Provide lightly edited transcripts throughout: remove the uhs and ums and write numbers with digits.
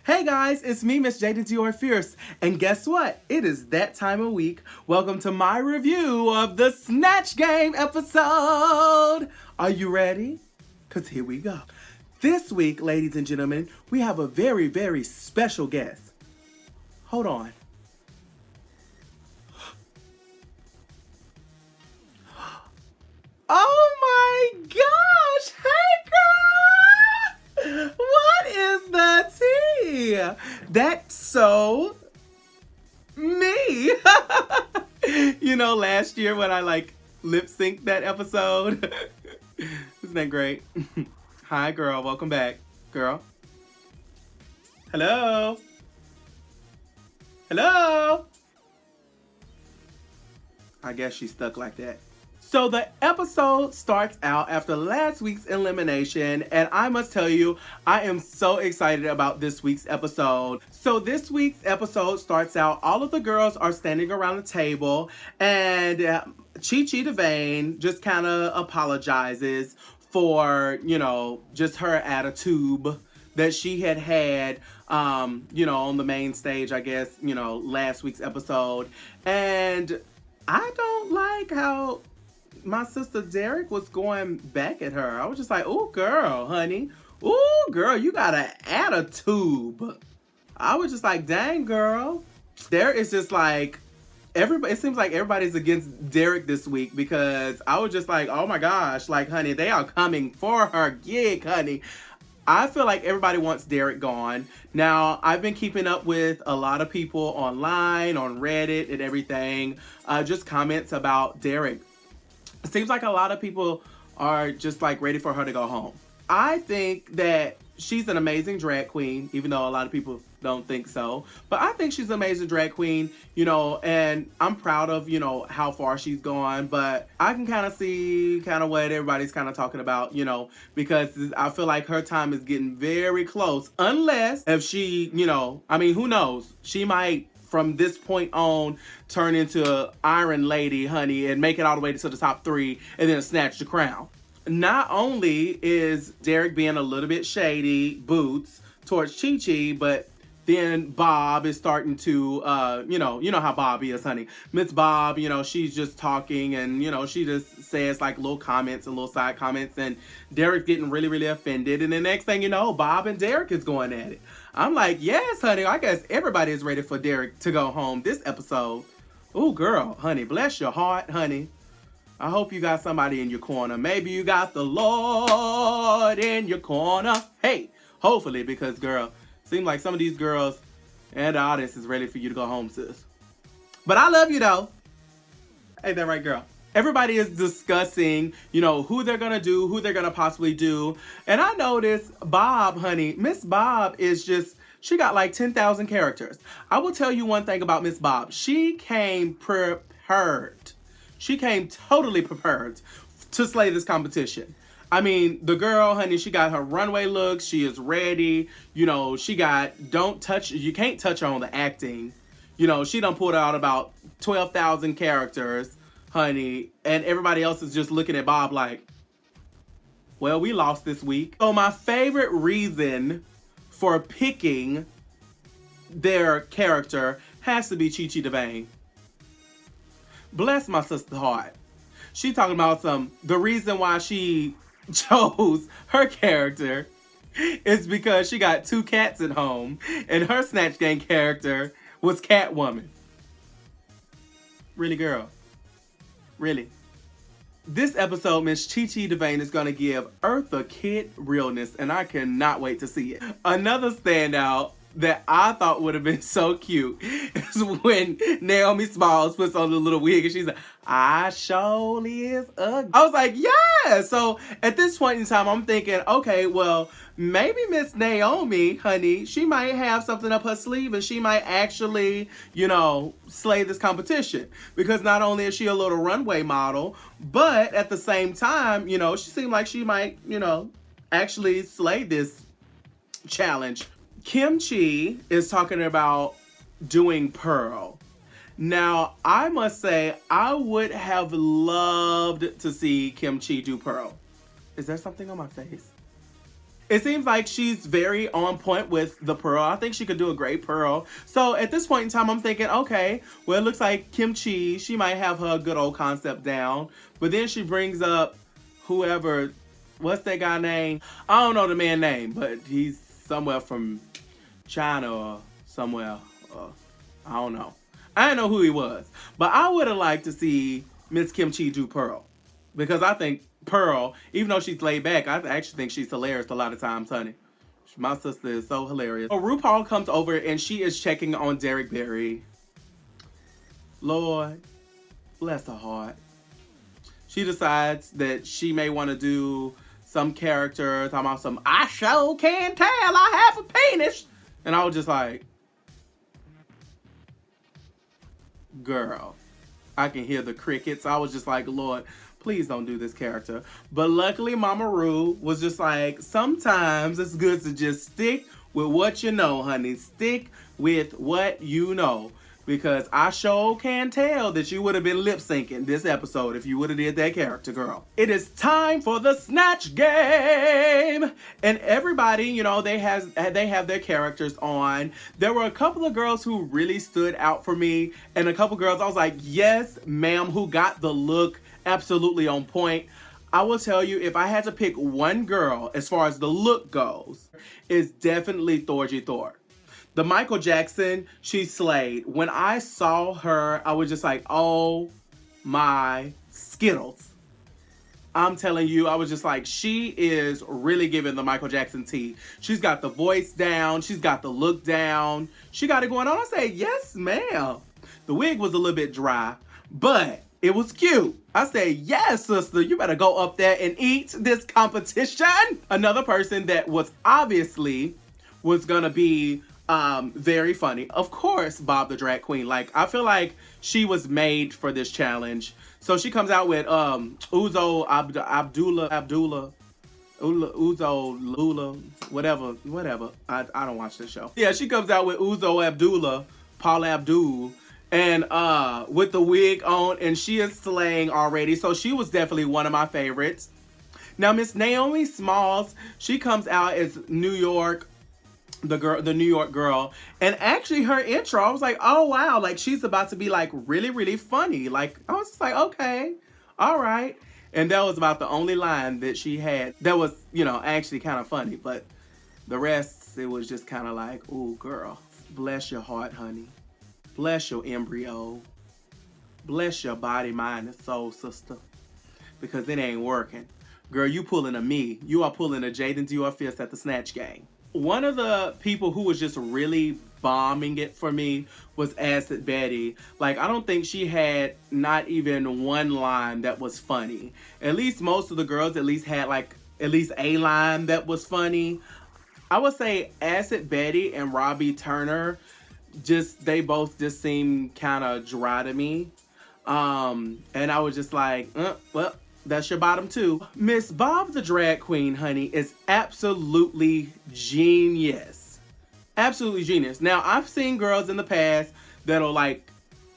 Hey guys, it's me, Miss Jaidynn Dior Fierce, and guess what? It is that time of week. Welcome to my review of the Snatch Game episode. Are you ready? Because here we go. This week, ladies and gentlemen, we have a very, very special guest. Hold on. Oh my gosh! Hey girl! What is the tea? That's so me. You know, last year when I lip synced that episode. Isn't that great? Hi girl, welcome back. Girl. Hello? Hello? I guess she's stuck like that. So the episode starts out after last week's elimination, and I must tell you, I am so excited about this week's episode. So this week's episode starts out, all of the girls are standing around the table, and Chi Devane just kind of apologizes for, just her attitude that she had, on the main stage, I guess, last week's episode. And I don't like how my sister Derek was going back at her. I was just like, oh, girl, honey. Oh, girl, you got an attitude. I was just like, dang, girl. There is just like, it seems like everybody's against Derek this week because I was just like, oh my gosh, like, honey, they are coming for her gig, honey. I feel like everybody wants Derek gone. Now, I've been keeping up with a lot of people online, on Reddit and everything, just comments about Derek. It seems like a lot of people are just like ready for her to go home. I think that she's an amazing drag queen, even though a lot of people don't think so. But I think she's an amazing drag queen, and I'm proud of, how far she's gone. But I can kind of see what everybody's kind of talking about, because I feel like her time is getting very close. Unless if she, who knows? She might, from this point on, turn into Iron Lady, honey, and make it all the way to the top 3 and then snatch the crown. Not only is Derek being a little bit shady, boots, towards Chi, but then Bob is starting to, you know how Bob is, honey. Miss Bob, she's just talking and, she just says like little comments and little side comments, and Derek's getting really, really offended. And the next thing you know, Bob and Derek is going at it. I'm like, yes, honey, I guess everybody is ready for Derek to go home this episode. Oh, girl, honey, bless your heart, honey. I hope you got somebody in your corner. Maybe you got the Lord in your corner. Hey, hopefully, because, girl, seems like some of these girls and the audience is ready for you to go home, sis. But I love you, though. Ain't that right, girl? Everybody is discussing, who they're going to do, who they're going to possibly do. And I noticed Bob, honey, Miss Bob is just, she got like 10,000 characters. I will tell you one thing about Miss Bob. She came prepared. She came totally prepared to slay this competition. I mean, the girl, honey, she got her runway looks. She is ready. She got, you can't touch her on the acting. She done pulled out about 12,000 characters, honey. And everybody else is just looking at Bob like, well, we lost this week. So my favorite reason for picking their character has to be Chi Devane. Bless my sister's heart. She talking about the reason why she chose her character is because she got 2 cats at home, and her Snatch Game character was Catwoman. Really, girl? Really? This episode, Miss Chi Devane is going to give Eartha Kitt realness, and I cannot wait to see it. Another standout that I thought would have been so cute is when Naomi Smalls puts on the little wig and she's like, I surely is ugly. I was like, yeah. So at this point in time, I'm thinking, okay, well, maybe Miss Naomi, honey, she might have something up her sleeve and she might actually, slay this competition. Because not only is she a little runway model, but at the same time, she seemed like she might, actually slay this challenge. Kim Chi is talking about doing Pearl. Now, I must say, I would have loved to see Kim Chi do Pearl. Is there something on my face? It seems like she's very on point with the pearl. I think she could do a great pearl. So at this point in time, I'm thinking, okay, well, it looks like Kim Chi, she might have her good old concept down. But then she brings up whoever, what's that guy name? I don't know the man's name, but he's somewhere from China or somewhere. I don't know. I didn't know who he was. But I would have liked to see Miss Kim Chi do pearl. Because I think Pearl, even though she's laid back, I actually think she's hilarious a lot of times, honey. My sister is so hilarious. So RuPaul comes over and she is checking on Derek Barry. Lord, bless her heart. She decides that she may want to do some character, talking about some, I sure can tell I have a penis. And I was just like, girl, I can hear the crickets. I was just like, Lord, please don't do this character. But luckily, Mama Ru was just like, sometimes it's good to just stick with what you know, honey. Stick with what you know. Because I sure can tell that you would have been lip syncing this episode if you would have did that character, girl. It is time for the Snatch Game. And everybody, you know, they have their characters on. There were a couple of girls who really stood out for me. And a couple girls I was like, yes, ma'am, who got the look absolutely on point. I will tell you, if I had to pick one girl as far as the look goes, it's definitely Thorgy Thor. The Michael Jackson, she slayed. When I saw her, I was just like, oh my Skittles. I'm telling you, I was just like, she is really giving the Michael Jackson tea. She's got the voice down. She's got the look down. She got it going on. I say, yes, ma'am. The wig was a little bit dry, but it was cute. I say, yes, sister, you better go up there and eat this competition. Another person that was obviously was gonna be very funny. Of course, Bob the Drag Queen. Like, I feel like she was made for this challenge. So she comes out with Uzo Abdullah, Uzo Lula, whatever. I don't watch this show. Yeah, she comes out with Uzo Abdullah, Paula Abdul, and with the wig on, and she is slaying already. So she was definitely one of my favorites. Now, Miss Naomi Smalls, she comes out as New York, the New York girl, and actually her intro, I was like, oh wow, like she's about to be like really, really funny. Like, I was just like, okay, all right. And that was about the only line that she had that was, you know, actually kind of funny. But the rest, it was just kind of like, ooh, girl, bless your heart, honey. Bless your embryo. Bless your body, mind, and soul, sister. Because it ain't working. Girl, you pulling a me. You are pulling a Jaidynn to your fist at the Snatch Game. One of the people who was just really bombing it for me was Acid Betty. Like, I don't think she had not even one line that was funny. At least most of the girls at least had like at least a line that was funny. I would say Acid Betty and Robbie Turner, they both just seemed kind of dry to me. And I was just like, well, that's your bottom two. Miss Bob the Drag Queen, honey, is absolutely genius. Absolutely genius. Now, I've seen girls in the past that'll like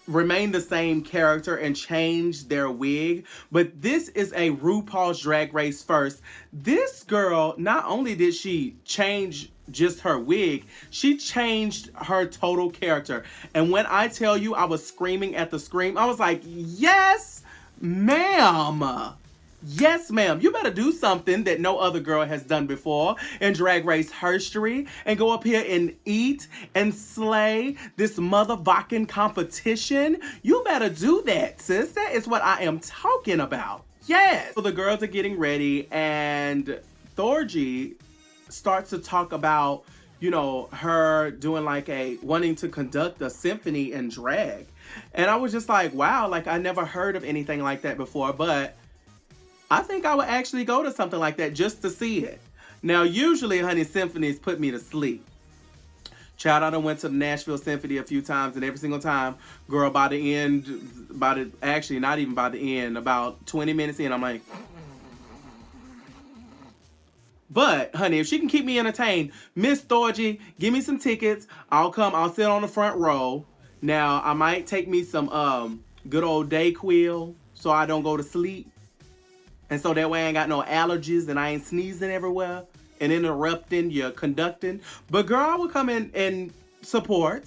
remain the same character and change their wig, but this is a RuPaul's Drag Race first. This girl, not only did she change just her wig, she changed her total character. And when I tell you I was screaming at the screen, I was like, yes, ma'am. Yes, ma'am. You better do something that no other girl has done before in Drag Race history and go up here and eat and slay this motherfucking competition. You better do that, sis. That is what I am talking about. Yes. So the girls are getting ready and Thorgy starts to talk about, you know, her doing like wanting to conduct a symphony in drag. And I was just like, wow, like I never heard of anything like that before, but I think I would actually go to something like that just to see it. Now, usually, honey, symphonies put me to sleep. Child, I done went to the Nashville Symphony a few times, and every single time, girl, actually, not even by the end, about 20 minutes in, I'm like, but, honey, if she can keep me entertained, Miss Thorgy, give me some tickets. I'll sit on the front row. Now, I might take me some good old Dayquil so I don't go to sleep. And so that way I ain't got no allergies and I ain't sneezing everywhere and interrupting your conducting. But girl, I would come in and support.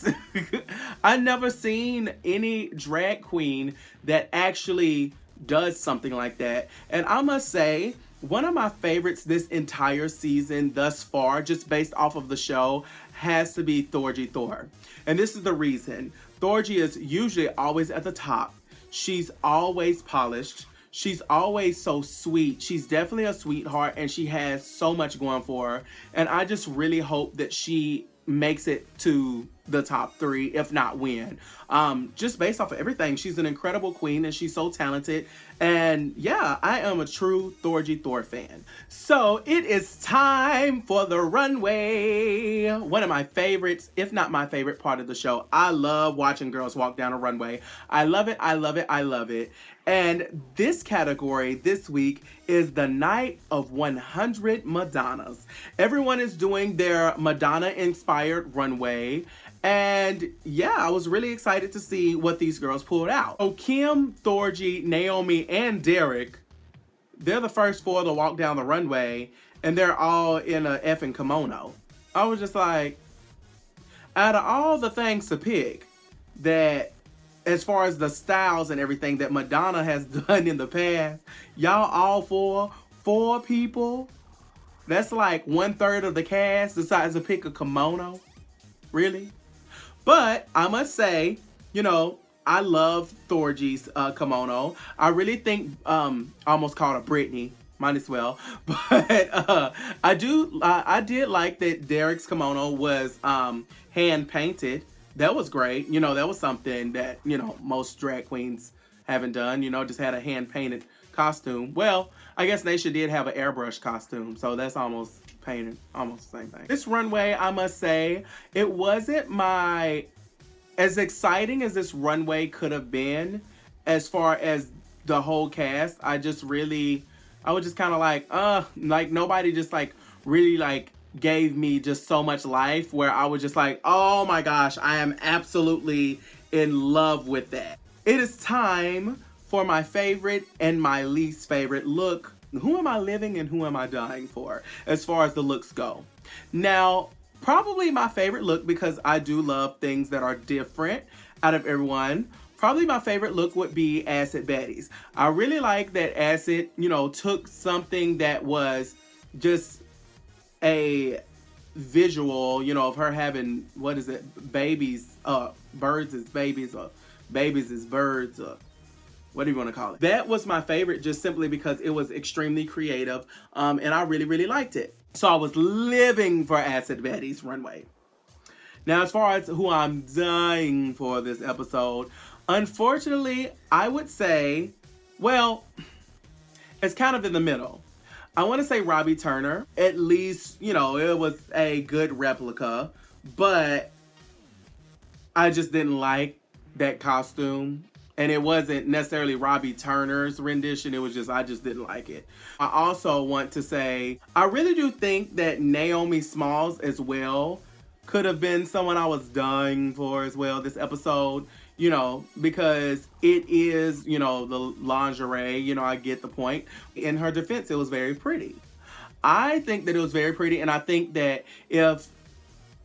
I never seen any drag queen that actually does something like that. And I must say, one of my favorites this entire season thus far, just based off of the show, has to be Thorgy Thor. And this is the reason. Thorgy is usually always at the top. She's always polished. She's always so sweet. She's definitely a sweetheart, and she has so much going for her. And I just really hope that she makes it to the top 3, if not win. Just based off of everything, she's an incredible queen and she's so talented. And yeah, I am a true Thorgy Thor fan. So it is time for the runway. One of my favorites, if not my favorite part of the show. I love watching girls walk down a runway. I love it, I love it, I love it. And this category this week is the night of 100 Madonnas. Everyone is doing their Madonna-inspired runway. And yeah, I was really excited to see what these girls pulled out. So Kim, Thorgy, Naomi, and Derek, they're the first 4 to walk down the runway, and they're all in a effing kimono. I was just like, out of all the things to pick, that as far as the styles and everything that Madonna has done in the past, y'all all four people, that's like 1/3 of the cast decides to pick a kimono. Really? But I must say, you know, I love Thorgy's kimono. I really think, I almost called her Britney, might as well. But I did like that Derek's kimono was hand painted. That was great. You know, that was something that, you know, most drag queens haven't done, you know, just had a hand painted costume. Well, I guess Naysha did have an airbrush costume, so that's almost painted, almost the same thing. This runway, I must say, it wasn't as exciting as this runway could have been as far as the whole cast. I was just kind of like nobody just like really like gave me just so much life where I was just like, oh my gosh, I am absolutely in love with that. It is time for my favorite and my least favorite look. Who am I living and who am I dying for as far as the looks go? Now, probably my favorite look, because I do love things that are different out of everyone, probably my favorite look would be Acid Betty's. I really like that Acid, you know, took something that was just a visual, you know, of her having, what is it, babies, birds is babies, or babies is birds, or what do you want to call it? That was my favorite just simply because it was extremely creative, and I really, really liked it. So I was living for Acid Betty's runway. Now, as far as who I'm dying for this episode, unfortunately, I would say, well, it's kind of in the middle. I want to say Robbie Turner. At least, you know, it was a good replica, but I just didn't like that costume. And it wasn't necessarily Robbie Turner's rendition. It was just, I just didn't like it. I also want to say, I really do think that Naomi Smalls as well could have been someone I was dying for as well this episode. You know, because it is, you know, the lingerie, you know, I get the point. In her defense, it was very pretty. I think that it was very pretty, and I think that if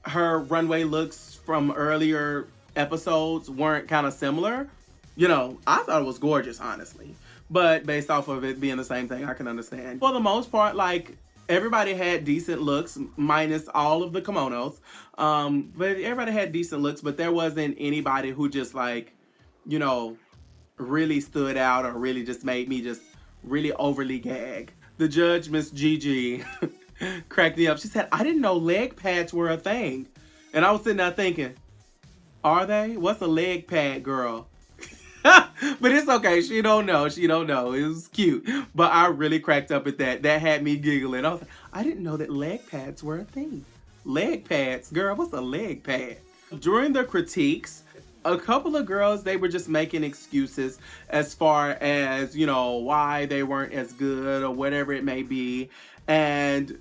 her runway looks from earlier episodes weren't kind of similar, you know, I thought it was gorgeous, honestly. But based off of it being the same thing, I can understand. For the most part, like, everybody had decent looks, minus all of the kimonos. But everybody had decent looks, but there wasn't anybody who just, like, you know, really stood out or really just made me just really overly gag. The judge, Miss Gigi, cracked me up. She said, I didn't know leg pads were a thing. And I was sitting there thinking, are they? What's a leg pad, girl? But it's okay. She don't know. She don't know. It was cute. But I really cracked up at that. That had me giggling. I was like, I didn't know that leg pads were a thing. Leg pads? Girl, what's a leg pad? During the critiques, a couple of girls, they were just making excuses as far as, you know, why they weren't as good or whatever it may be. And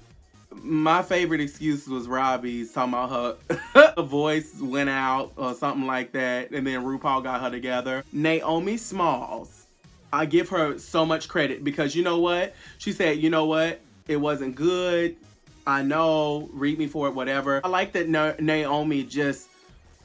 my favorite excuse was Robbie's, talking about her voice went out or something like that, and then RuPaul got her together. Naomi Smalls, I give her so much credit because you know what? She said, you know what? It wasn't good. I know, read me for it, whatever. I like that Naomi just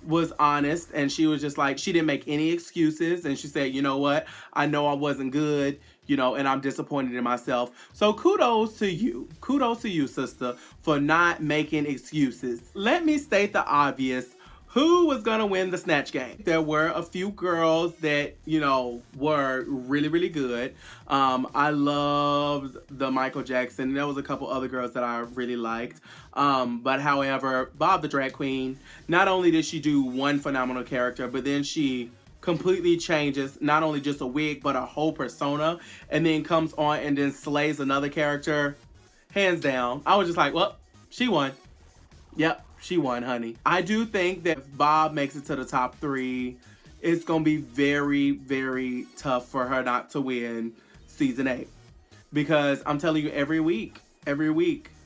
was honest, and she was just like, she didn't make any excuses, and she said, you know what, I know I wasn't good, you know, and I'm disappointed in myself. So kudos to you, sister, for not making excuses. Let me state the obvious. Who was gonna win the Snatch Game? There were a few girls that, you know, were really, really good. I loved the Michael Jackson. There was a couple other girls that I really liked. But however, Bob the Drag Queen, not only did she do one phenomenal character, but then she completely changes not only just a wig, but a whole persona, and then comes on and then slays another character. Hands down. I was just like, well, she won. Yep. She won, honey. I do think that if Bob makes it to the top 3, it's going to be very, very tough for her not to win season 8. Because I'm telling you, every week,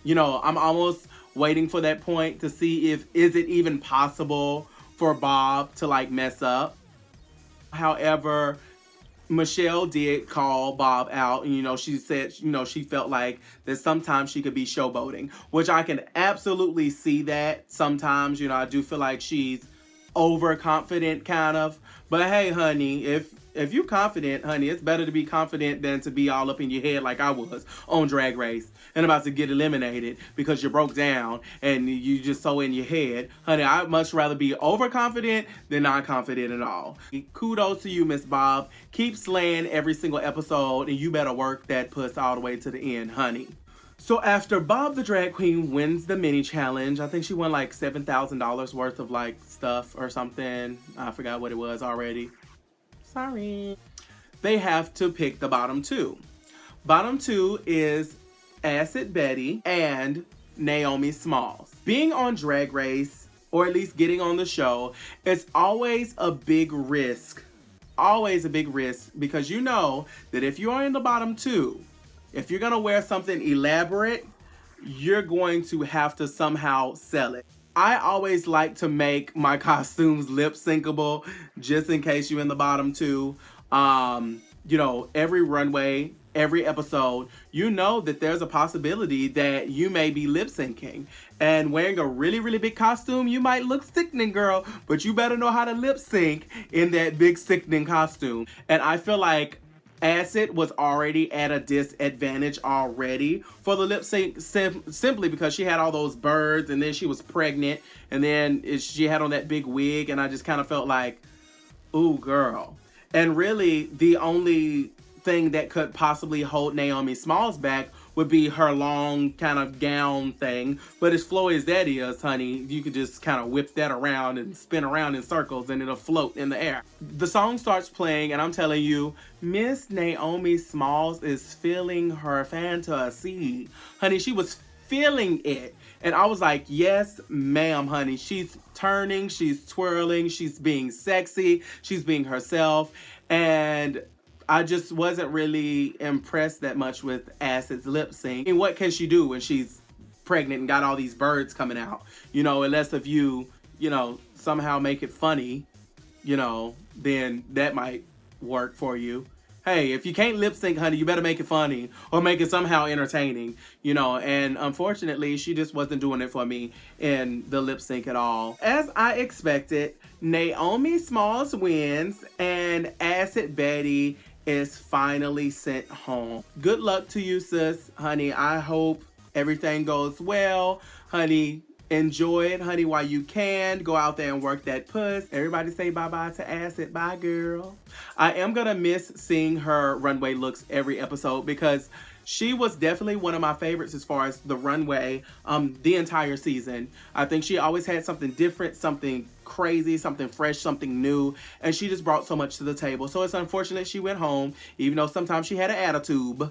you know, I'm almost waiting for that point to see if, is it even possible for Bob to like mess up. However, Michelle did call Bob out, and you know, she said, you know, she felt like that sometimes she could be showboating, which I can absolutely see that sometimes. You know, I do feel like she's overconfident kind of, but hey, honey, if you're confident, honey, it's better to be confident than to be all up in your head like I was on Drag Race and about to get eliminated because you broke down and you just so in your head. Honey, I'd much rather be overconfident than non-confident at all. Kudos to you, Miss Bob. Keep slaying every single episode, and you better work that puss all the way to the end, honey. So after Bob the Drag Queen wins the mini challenge, I think she won like $7,000 worth of like stuff or something. I forgot what it was already. Sorry. They have to pick the bottom 2. Bottom 2 is Acid Betty and Naomi Smalls. Being on Drag Race, or at least getting on the show, is always a big risk. Always a big risk, because you know that if you're in the bottom 2, if you're gonna wear something elaborate, you're going to have to somehow sell it. I always like to make my costumes lip syncable just in case you're in the bottom 2. You know, every runway, every episode, you know that there's a possibility that you may be lip syncing. And wearing a really, really big costume, you might look sickening, girl, but you better know how to lip sync in that big sickening costume. And I feel like Acid was already at a disadvantage already for the lip sync simply because she had all those birds, and then she was pregnant, and then she had on that big wig, and I just kind of felt like, ooh, girl. And really, the only thing that could possibly hold Naomi Smalls back would be her long kind of gown thing. But as flowy as that is, honey, you could just kind of whip that around and spin around in circles and it'll float in the air. The song starts playing, and I'm telling you, Miss Naomi Smalls is feeling her fantasy. Honey, she was feeling it. And I was like, yes, ma'am, honey. She's turning, she's twirling, she's being sexy, she's being herself. And I just wasn't really impressed that much with Acid's lip sync. And what can she do when she's pregnant and got all these birds coming out? You know, unless if you know, somehow make it funny, you know, then that might work for you. Hey, if you can't lip sync, honey, you better make it funny or make it somehow entertaining, you know. And unfortunately, she just wasn't doing it for me in the lip sync at all. As I expected, Naomi Smalls wins and Acid Betty is finally sent home. Good luck to you, sis. Honey, I hope everything goes well. Honey, enjoy it, honey, while you can. Go out there and work that puss. Everybody say bye-bye to Acid. Bye, girl. I am gonna miss seeing her runway looks every episode because she was definitely one of my favorites as far as the runway the entire season. I think she always had something different, something crazy, something fresh, something new, and she just brought so much to the table. So it's unfortunate she went home, even though sometimes she had an attitude.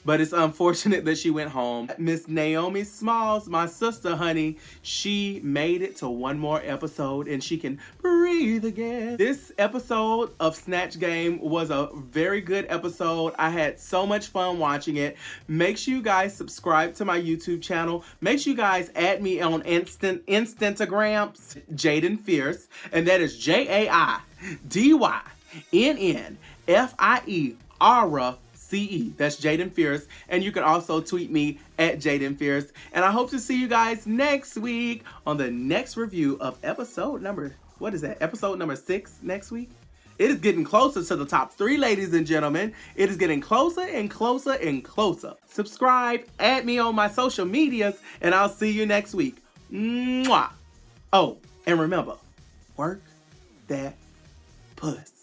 But it's unfortunate that she went home. Miss Naomi Smalls, my sister, honey, she made it to one more episode and she can breathe again. This episode of Snatch Game was a very good episode. I had so much fun watching it. Make sure you guys subscribe to my YouTube channel. Make sure you guys add me on Instagrams, Jaidynn Fierce, and that is JAIDYNNFIERCE. CE. That's Jaidynn Fierce. And you can also tweet me at Jaidynn Fierce. And I hope to see you guys next week on the next review of episode number 6 next week? It is getting closer to the top 3, ladies and gentlemen. It is getting closer and closer and closer. Subscribe, add me on my social medias, and I'll see you next week. Mwah! Oh, and remember, work that puss.